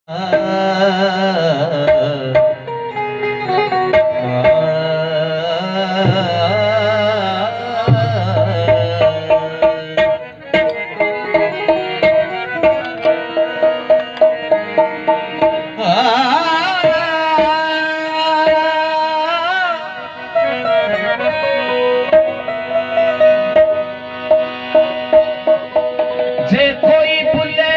जे कोई बुले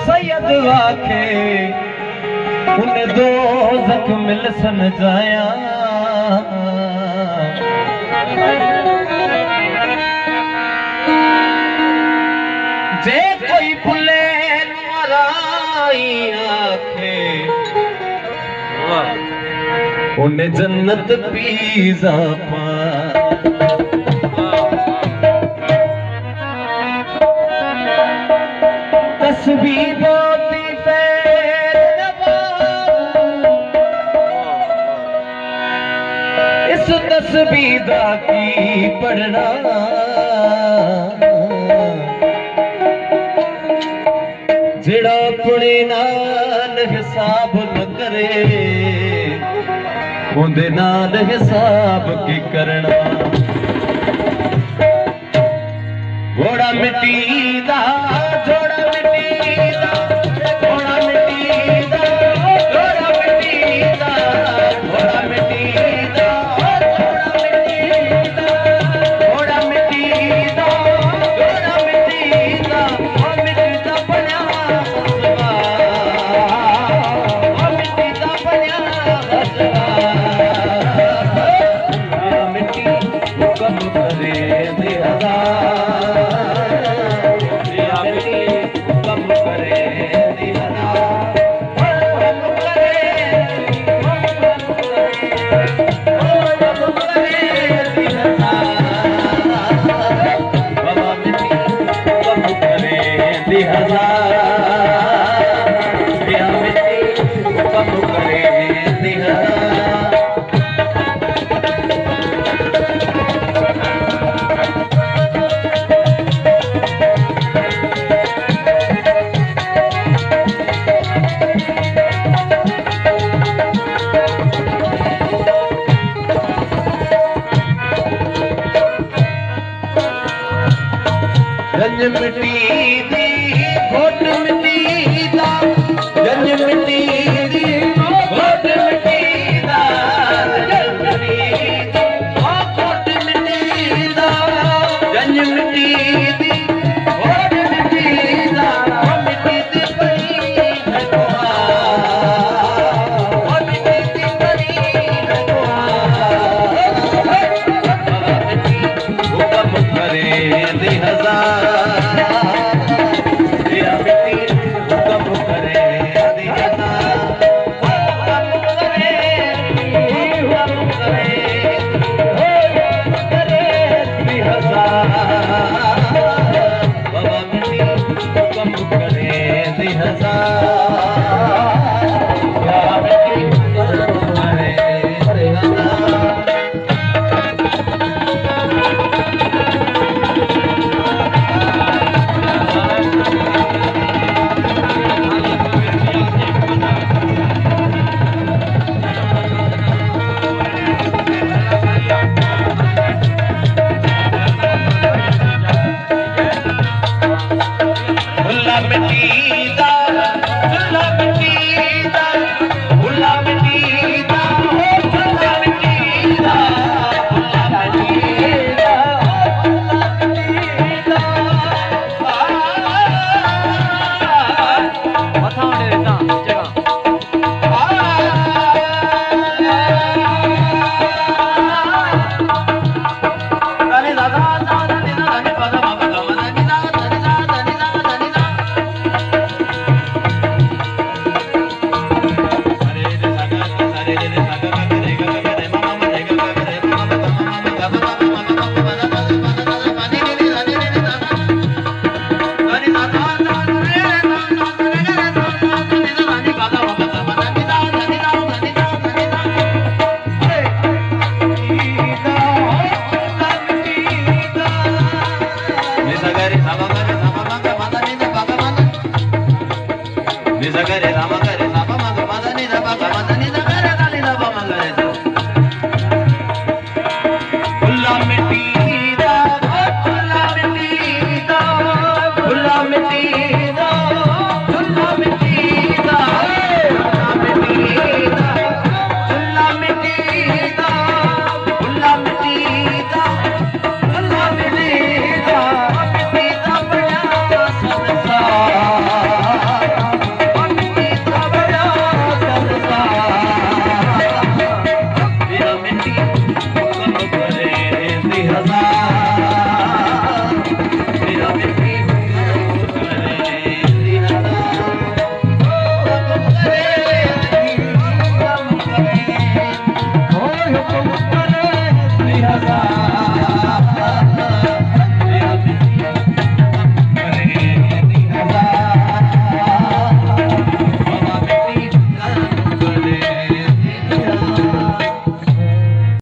सैयद आखे उन्हें दो जख्म मिल सन जाया। जे कोई बुले आखे उन्हें जन्नत पीजा पा। तस्बीहों दी फैल नवाज़ इस तस्बीह दा की पढ़ना। जिहड़ा अपने नाल हिसाब न करे उहदे नाल हिसाब की करना। घोड़ा मिट्टी दा जोड़ा मिट्टी दा घोड़ा मिट्टी दा घोड़ा मिट्टी दा घोड़ा मिट्टी दा घोड़ा मिट्टी दा घोड़ा मिट्टी दा मिट्टी दा बना हसवा मिट्टी दा बना हसवा मिट्टी कब करे दे मिट्टी दी घोट